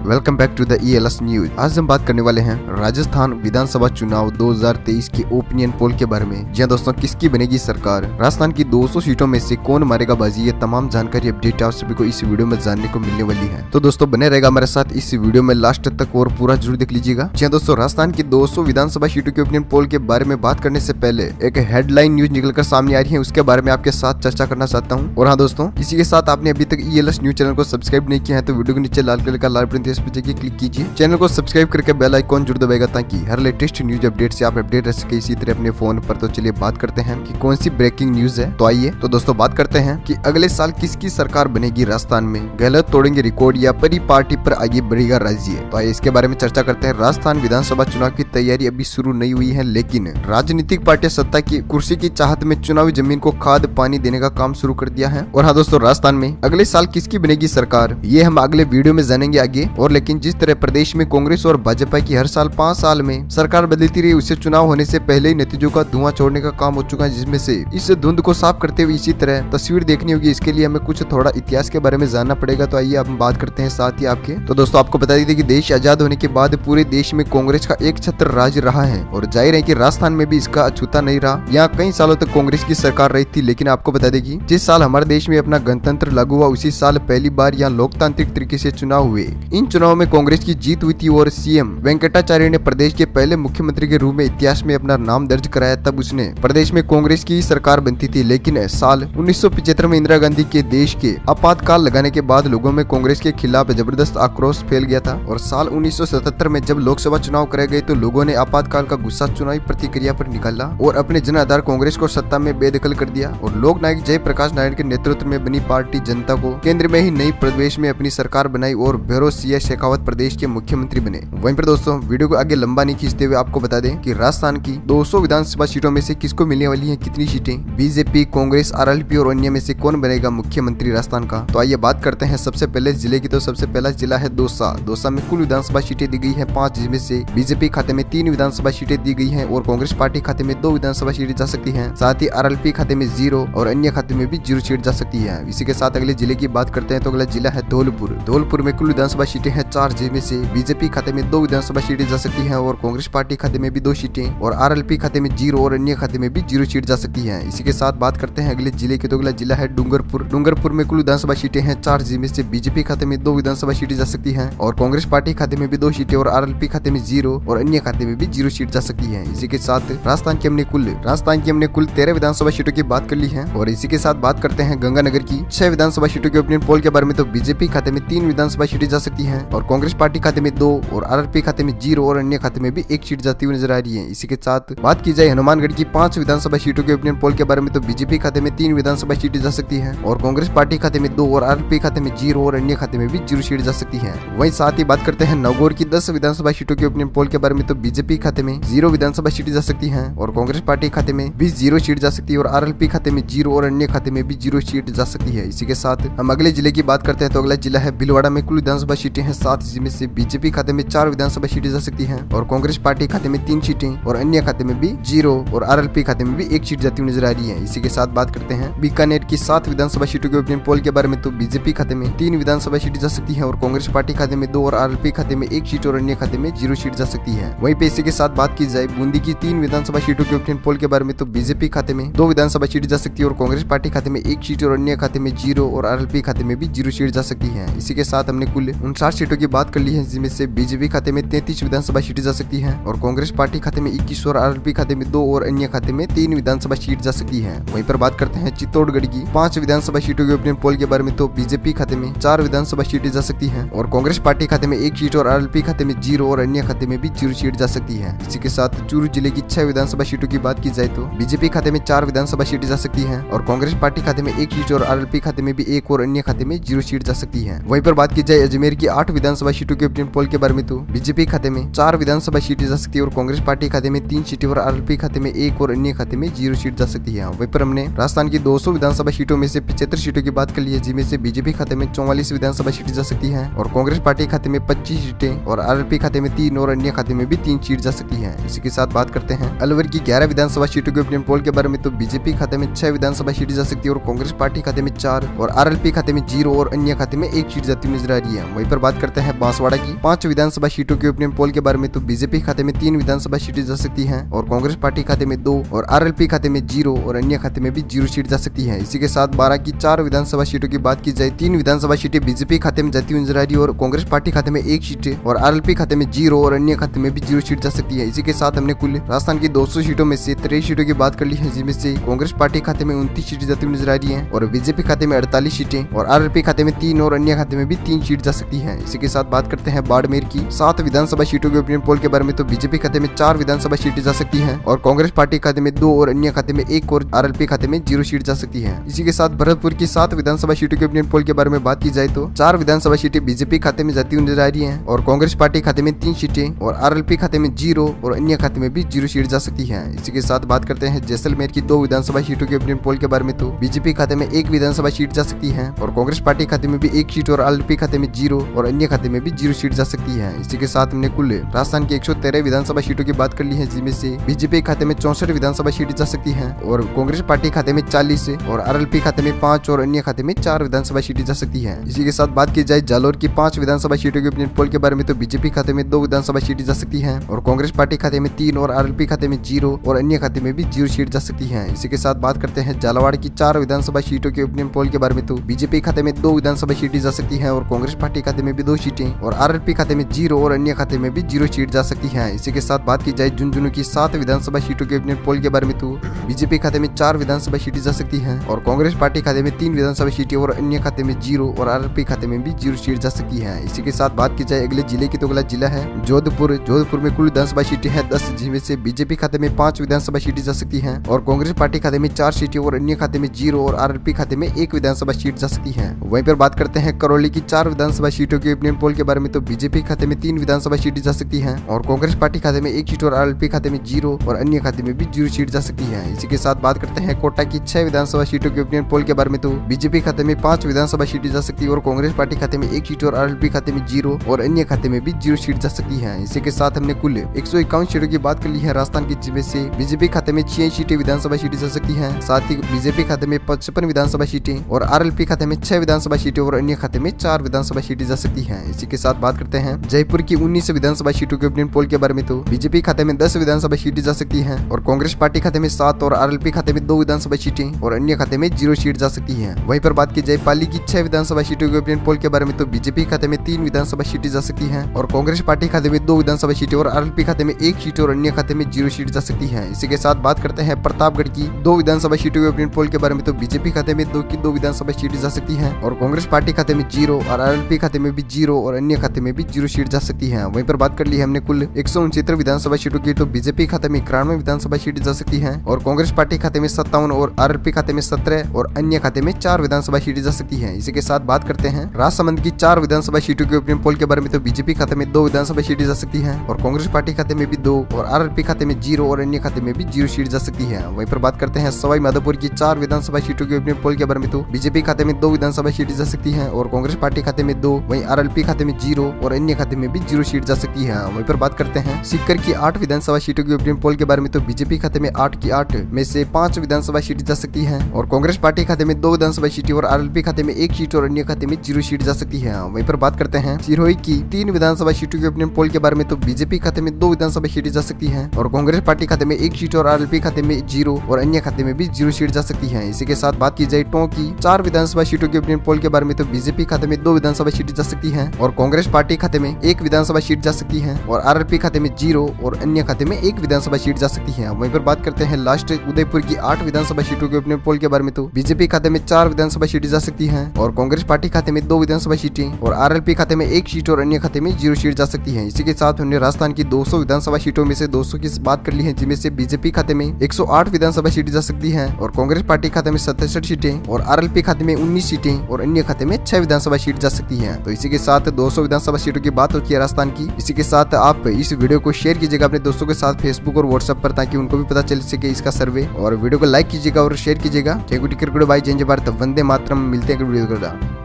Welcome back to the ELS news. आज हम बात करने वाले हैं राजस्थान विधानसभा चुनाव 2023 के ओपिनियन पोल के बारे में। जी दोस्तों, किसकी बनेगी सरकार, राजस्थान की 200 सीटों में से कौन मारेगा बाजी, ये तमाम जानकारी अपडेट आप सभी को इस वीडियो में जानने को मिलने वाली है। तो दोस्तों बने रहेगा हमारे साथ इस वीडियो में लास्ट तक और पूरा जरूर देख लीजिएगा। जी दोस्तों, राजस्थान की 200 विधानसभा सीटों के ओपिनियन पोल के बारे में बात करने से पहले एक हेडलाइन न्यूज निकलकर सामने आ रही है, उसके बारे में आपके साथ चर्चा करना चाहता हूँ। और हाँ दोस्तों, इसी के साथ आपने अभी तक ELS न्यूज चैनल को सब्सक्राइब नहीं किया है तो वीडियो के नीचे लाल कलर का लाल बटन इस पर क्लिक कीजिए, चैनल को सब्सक्राइब करके बेल आइकॉन जरूर दबाएगा ताकि हर लेटेस्ट न्यूज अपडेट से आप अपडेट रह सके इसी तरह अपने फोन पर। तो चलिए बात करते हैं कि कौन सी ब्रेकिंग न्यूज है। तो आइए तो दोस्तों बात करते हैं कि अगले साल किसकी सरकार बनेगी राजस्थान में, गहलोत तोड़ेंगे रिकॉर्ड या परी पार्टी पर आगे बढ़ेगा राज्य। तो आइए इसके बारे में चर्चा करते हैं। राजस्थान विधानसभा चुनाव की तैयारी अभी शुरू नहीं हुई है, लेकिन राजनीतिक पार्टियां सत्ता की कुर्सी की चाहत में चुनावी जमीन को खाद पानी देने का काम शुरू कर दिया है। और हाँ दोस्तों, राजस्थान में अगले साल किसकी बनेगी सरकार, ये हम अगले वीडियो में जानेंगे आगे। और लेकिन जिस तरह प्रदेश में कांग्रेस और भाजपा की हर साल 5 साल में सरकार बदलती रही, उससे चुनाव होने से पहले ही नतीजों का धुआं छोड़ने का काम हो चुका है, जिसमें से इस धुंध को साफ करते हुए इसी तरह तस्वीर देखनी होगी। इसके लिए हमें कुछ थोड़ा इतिहास के बारे में जानना पड़ेगा। तो आइए हम बात करते हैं साथ ही आपके। तो दोस्तों आपको बता दीजिए कि देश आजाद होने के बाद पूरे देश में कांग्रेस का एक छत्र राज रहा है और जाहिर है कि राजस्थान में भी इसका अछूता नहीं रहा। यहाँ कई सालों तक कांग्रेस की सरकार रही थी, लेकिन आपको बता दें कि जिस साल हमारे देश में अपना गणतंत्र लागू हुआ उसी साल पहली बार यहाँ लोकतांत्रिक तरीके से चुनाव हुए। इन चुनाव में कांग्रेस की जीत हुई थी और CM वेंकटाचार्य ने प्रदेश के पहले मुख्यमंत्री के रूप में इतिहास में अपना नाम दर्ज कराया। तब उसने प्रदेश में कांग्रेस की सरकार बनती थी, लेकिन साल 1975 में इंदिरा गांधी के देश के आपातकाल लगाने के बाद लोगों में कांग्रेस के खिलाफ जबरदस्त आक्रोश फैल गया था। और साल 1977 में जब लोकसभा चुनाव कराए गए तो लोगों ने आपातकाल का गुस्सा चुनावी प्रतिक्रिया पर निकाला और अपने जन आधार कांग्रेस को सत्ता में बेदखल कर दिया। और लोक नायक जयप्रकाश नारायण के नेतृत्व में बनी पार्टी जनता को केंद्र में ही नई प्रदेश में अपनी सरकार बनाई और भैरों सिंह शेखावत प्रदेश के मुख्यमंत्री बने। वहीं पर दोस्तों वीडियो को आगे लंबा नहीं खींचते हुए आपको बता दें कि राजस्थान की 200 विधानसभा सीटों में से किसको मिलने वाली है कितनी सीटें, बीजेपी, कांग्रेस, RLP और अन्य में से कौन बनेगा मुख्यमंत्री राजस्थान का। तो आइए बात करते हैं सबसे पहले जिले की। तो सबसे पहला जिला है दौसा। दौसा में कुल विधानसभा सीटें दी गई है 5, जिसमें से बीजेपी खाते में 3 विधानसभा सीटें दी गई है और कांग्रेस पार्टी खाते में 2 विधानसभा सीटें जा सकती है। साथ ही RLP खाते में 0 और अन्य खाते में भी 0 सीट जा सकती है। इसी के साथ अगले जिले की बात करते हैं तो अगला जिला है धौलपुर। धौलपुर में कुल विधानसभा सीटें हैं 4, जिसमें से बीजेपी खाते में 2 विधानसभा सीटें जा सकती हैं और कांग्रेस पार्टी खाते में भी 2 सीटें और RLP खाते में 0 और अन्य खाते में भी 0 सीट जा सकती है। इसी के साथ बात करते हैं अगले जिले के। तो अगला जिला है डूंगरपुर। डूंगरपुर में कुल विधानसभा सीटें हैं 4, जिसमें से बीजेपी खाते में 2 विधानसभा सीटें जा सकती हैं और कांग्रेस पार्टी खाते में भी 2 सीटें और RLP खाते में 0 और अन्य खाते में भी 0 सीट जा सकती है। इसी के साथ राजस्थान की हमने कुल 13 विधानसभा सीटों की बात कर ली है। और इसी के साथ बात करते हैं गंगानगर की 6 विधानसभा सीटों के ओपिनियन पोल के बारे में। तो बीजेपी खाते में 3 विधानसभा सीटें जा सकती हैं और कांग्रेस पार्टी खाते में 2 और RLP खाते में 0 और अन्य खाते में भी 1 सीट जाती हुई नजर आ रही है। इसी के साथ बात की जाए हनुमानगढ़ की 5 विधानसभा सीटों के ओपिनियन पोल के बारे में। तो बीजेपी खाते में 3 विधानसभा सीटें जा सकती हैं और कांग्रेस पार्टी खाते में 2 और RLP खाते में 0 और अन्य खाते में भी 0 सीट जा सकती है। वहीं साथ ही बात करते हैं नवगौर की 10 विधानसभा सीटों के ओपिनियन पोल के बारे में। तो बीजेपी खाते में 0 विधानसभा सीटें जा सकती हैं और कांग्रेस पार्टी खाते में भी 0 सीट जा सकती है और RLP खाते में 0 और अन्य खाते में भी 0 सीट जा सकती है। इसी के साथ हम अगले जिले की बात करते हैं तो अगला जिला है भीलवाड़ा में कुल विधानसभा सीटें हैं 7, जिसमें से बीजेपी खाते में 4 विधानसभा सीटें जा सकती हैं और कांग्रेस पार्टी खाते में 3 सीटें और अन्य खाते में भी 0 और RLP खाते में भी 1 सीट जाती हुई नजर आ रही है। इसी के साथ बात करते हैं बीकानेर की 7 विधानसभा सीटों के ओपिनियन पोल के बारे में। तो बीजेपी खाते में 3 विधानसभा सीटें जा सकती है और कांग्रेस पार्टी खाते में 2 और RLP खाते में 1 सीट और अन्य खाते में 0 सीट जा सकती है। वहीं पे इसी के साथ बात की जाए बूंदी की 3 विधानसभा सीटों के ओपिनियन पोल के बारे में। तो बीजेपी खाते में 2 विधानसभा सीटें जा सकती है और कांग्रेस पार्टी खाते में 1 सीट और अन्य खाते में 0 और RLP खाते में भी 0 सीट जा सकती है। इसी के साथ हमने कुल 59 सीटों की बात कर ली है, जिसमें से बीजेपी खाते में 33 विधानसभा सीटें जा सकती हैं और कांग्रेस पार्टी खाते में 21 और RLP खाते में 2 और अन्य खाते में 3 विधानसभा सीट जा सकती है। वहीं पर बात करते हैं चित्तौड़गढ़ की 5 विधानसभा सीटों के ओपिनियन पोल के बारे में। तो बीजेपी खाते में 4 विधानसभा सीटें जा सकती हैं और कांग्रेस पार्टी खाते में 1 सीट और RLP खाते में 0 और अन्य खाते में भी 0 सीट जा सकती है। इसी के साथ चूरू जिले की 6 विधानसभा सीटों की बात की जाए तो बीजेपी खाते में 4 विधानसभा सीटें जा सकती हैं और कांग्रेस पार्टी खाते में 1 सीट और RLP खाते में भी 1 और अन्य खाते में 0 सीट जा सकती है। वहीं पर बात की जाए अजमेर की 8 विधानसभा सीटों के ओपिनियन पोल के बारे में। तो बीजेपी खाते में 4 विधानसभा सीटें जा सकती है और कांग्रेस पार्टी खाते में 3 सीटें और RLP खाते में 1 और अन्य खाते में 0 सीट जा सकती है। वहीं पर हमने राजस्थान की 200 विधानसभा सीटों में से 75 सीटों की बात कर ली है, जिनमें से बीजेपी खाते में 44 विधानसभा सीटें जा सकती है और कांग्रेस पार्टी खाते में 25 सीटें और RLP खाते में 3 और अन्य खाते में भी 3 सीट जा सकती है। इसी के साथ बात करते हैं अलवर की 11 विधानसभा सीटों के ओपिनियन पोल के बारे में। तो बीजेपी खाते में 6 विधानसभा सीटें जा सकती है और कांग्रेस पार्टी खाते में 4 और RLP खाते में 0 और अन्य खाते में 1 सीट जाती हुई नजर आ रही है। वहीं पर बात बात करते हैं बांसवाड़ा की 5 विधानसभा सीटों के ओपिनियन पोल के बारे में तो बीजेपी खाते में 3 विधानसभा सीटें जा सकती हैं और कांग्रेस पार्टी खाते में 2 और आरएलपी खाते में 0 और अन्य खाते में भी 0 सीट जा सकती है। इसी के साथ 12 की 4 विधानसभा सीटों की बात की जाए, 3 विधानसभा सीटें बीजेपी खाते में जाती हुई नजर आ रही है और कांग्रेस पार्टी खाते में 1 सीट और आरएलपी खाते में 0 और अन्य खाते में भी 0 सीट जा सकती है। इसी के साथ हमने कुल राजस्थान की 200 सीटों में से 23 सीटों की बात कर ली है, जिसमें से कांग्रेस पार्टी खाते में 29 सीटें जाती हुई नजर आ रही है और बीजेपी खाते में 48 सीटें और आरएलपी खाते में 3 और अन्य खाते में भी 3 सीट जा सकती है। इसी के साथ बात करते हैं बाड़मेर की 7 विधानसभा सीटों के ओपिनियन पोल के बारे में तो बीजेपी खाते में 4 विधानसभा सीटें जा सकती हैं और कांग्रेस पार्टी खाते में 2 और अन्य खाते में 1 और आरएलपी खाते में 0 सीट जा सकती है। इसी के साथ भरतपुर की 7 विधानसभा सीटों के ओपिनियन पोल के बारे में बात की जाए तो 4 विधानसभा सीटें बीजेपी खाते में जाती हुई नजर आ रही है और कांग्रेस पार्टी खाते में 3 सीटें और आरएलपी खाते में 0 और अन्य खाते में भी 0 सीट जा सकती है। इसी के साथ बात करते हैं जैसलमेर की 2 विधानसभा सीटों के ओपिनियन पोल के बारे में तो बीजेपी खाते में 1 विधानसभा सीट जा सकती है और कांग्रेस पार्टी खाते में भी 1 सीट और आरएलपी खाते में 0 और अन्य खाते में भी 0 सीट जा सकती है। इसी के साथ हमने कुल राजस्थान की 113 विधानसभा सीटों की बात कर ली है, जिसमें से बीजेपी खाते में 64 विधानसभा सीटें जा सकती हैं और कांग्रेस पार्टी खाते में 40 और आरएलपी खाते में 5 और अन्य खाते में 4 विधानसभा सीटें जा सकती है। इसी के साथ बात की जाए जालोर की 5 विधानसभा सीटों के ओपिनियन पोल के बारे में तो बीजेपी खाते में 2 विधानसभा सीटें जा सकती है और कांग्रेस पार्टी खाते में 3 और आरएलपी खाते में 0 और अन्य खाते में भी 0 सीट जा सकती है। इसी के साथ बात करते हैं झालावाड़ की 4 विधानसभा सीटों के ओपिनियन पोल के बारे में तो बीजेपी खाते में 2 विधानसभा सीटें जा सकती है और कांग्रेस पार्टी खाते में भी 2 सीटें और आरएलपी खाते में 0 और अन्य खाते में भी 0 सीट जा सकती है। इसी के साथ बात की जाए झुंझुनू की 7 विधानसभा सीटों के ओपिनियन पोल के बारे में तो बीजेपी खाते में 4 विधानसभा सीटें जा सकती है और कांग्रेस पार्टी खाते में 3 विधानसभा सीटें और अन्य खाते में 0 और आरएलपी खाते में भी 0 सीट जा सकती है। इसी के साथ बात की जाए अगले जिले की तो अगला जिला है जोधपुर में कुल विधानसभा सीटें हैं 10, जिनमें से बीजेपी खाते में 5 विधानसभा सीटें जा सकती हैं और कांग्रेस पार्टी खाते में 4 सीटें और अन्य खाते में 0 और आरएलपी खाते में 1 विधानसभा सीट जा सकती है। वहीं पर बात करते हैं करौली की 4 विधानसभा सीटों के ओपिनियन पोल के बारे में तो बीजेपी खाते में 3 विधानसभा सीटें जा सकती हैं और कांग्रेस पार्टी खाते में 1 सीट और आरएलपी खाते में 0 और अन्य खाते में भी 0 सीट जा सकती है। इसी के साथ बात करते हैं कोटा की 6 विधानसभा सीटों के ओपिनियन पोल के बारे में तो बीजेपी खाते में 5 विधानसभा सीटें जा सकती है और कांग्रेस पार्टी खाते में 1 सीट और आरएलपी खाते में 0 और अन्य खाते में भी 0 सीट जा सकती है। इसी के साथ हमने कुल 151 सीटों की बात कर ली है राजस्थान की, जिसमें से बीजेपी खाते में 6 सीटें विधानसभा सीटें जा सकती हैं, साथ ही बीजेपी खाते में 55 विधानसभा सीटें और आरएलपी खाते में 6 विधानसभा सीटें और अन्य खाते में 4 विधानसभा सीटें जा सकती हैं। इसी के साथ बात करते हैं जयपुर की 19 विधानसभा सीटों के ओपिनियन पोल के बारे में तो बीजेपी खाते में 10 विधानसभा सीटें जा सकती हैं और कांग्रेस पार्टी खाते में 7 और आरएलपी खाते में 2 विधानसभा सीटें और अन्य खाते में 0 सीट जा सकती है। वहीं पर बात की जाए पाली की 6 विधानसभा सीटों के ओपिनियन पोल के बारे में तो बीजेपी खाते में 3 विधानसभा सीटें जा सकती हैं और कांग्रेस पार्टी खाते में 2 विधानसभा सीटें और आरएलपी खाते में 1 सीट और अन्य खाते में 0 सीट जा सकती है। इसी के साथ बात करते हैं प्रतापगढ़ की 2 विधानसभा सीटों के ओपिनियन पोल के बारे में तो बीजेपी खाते में 2 विधानसभा सीटें जा सकती हैं और कांग्रेस पार्टी खाते में 0 और आरएलपी खाते में भी 0 और अन्य खाते में भी 0 सीट जा सकती है। वहीं पर बात कर ली हमने कुल 169 विधानसभा सीटों की, तो बीजेपी खाते में 91 विधानसभा सीटें जा सकती हैं और कांग्रेस पार्टी खाते में 57 और आरएलपी खाते में 17 और अन्य खाते में 4 विधानसभा सीटें जा सकती है। इसी के साथ बात करते हैं राजसमंद की 4 विधानसभा सीटों के ओपिनियन पोल के बारे में तो बीजेपी खाते में 2 विधानसभा सीटें जा सकती हैं और कांग्रेस पार्टी खाते में भी 2 और आरएलपी खाते में 0 और अन्य खाते में भी 0 सीट जा सकती है। वहीं पर बात करते हैं सवाई माधोपुर की 4 विधानसभा सीटों के ओपिनियन पोल के बारे में तो बीजेपी खाते में 2 विधानसभा सीटें जा सकती हैं और कांग्रेस पार्टी खाते में 2, वहीं आरएलपी खाते में 0 और अन्य खाते में भी 0 सीट जा सकती है। वहीं पर बात करते हैं सीकर की 8 विधानसभा सीटों के ओपिनियन पोल के बारे में तो बीजेपी खाते में 8 की 8 में से 5 विधानसभा सीटें जा सकती हैं और कांग्रेस पार्टी खाते में 2 विधानसभा सीटें और आरएलपी खाते में 1 सीट और अन्य खाते में 0 सीट जा सकती है। वहीं पर बात करते हैं सिरोही की 3 विधानसभा सीटों के ओपिनियन पोल के बारे में तो बीजेपी खाते में 2 विधानसभा सीटें जा सकती हैं और कांग्रेस पार्टी खाते में 1 सीट और आरएलपी खाते में 0 और अन्य खाते में भी 0 सीट जा सकती है। इसी के साथ बात की जाए टोंक की 4 विधानसभा सीटों के ओपिनियन पोल के बारे में तो बीजेपी खाते में 2 विधानसभा सीटें जा सकती हैं और कांग्रेस पार्टी खाते में 1 विधानसभा सीट जा सकती है और आरएलपी खाते में 0 और अन्य खाते में 1 विधानसभा सीट जा सकती है। वहीं पर बात करते हैं लास्ट उदयपुर की 8 विधानसभा सीटों के ओपिनियन पोल के बारे में तो बीजेपी खाते में 4 विधानसभा सीटें जा सकती हैं और कांग्रेस पार्टी खाते में 2 विधानसभा सीटें और आरएलपी खाते में 1 सीट और अन्य खाते में 0 सीट जा सकती है। इसी के साथ हमने राजस्थान की 200 विधानसभा सीटों में से 200 की बात कर ली है, जिनमें से बीजेपी खाते में 108 विधानसभा सीटें जा सकती है और कांग्रेस पार्टी खाते में 67 सीटें और आरएलपी खाते में 19 सीटें और अन्य खाते में 6 विधानसभा सीट जा सकती है। तो इसी के साथ 200 विधानसभा सीटों की बात होती है राजस्थान की। इसी के साथ आप इस वीडियो को शेयर कीजिएगा अपने दोस्तों के साथ फेसबुक और व्हाट्सएप पर, ताकि उनको भी पता चल सके इसका सर्वे, और वीडियो को लाइक कीजिएगा और शेयर कीजिएगा। जय गुड भाई, जय भारत, वंदे मातरम। मिलते हैं वीडियो।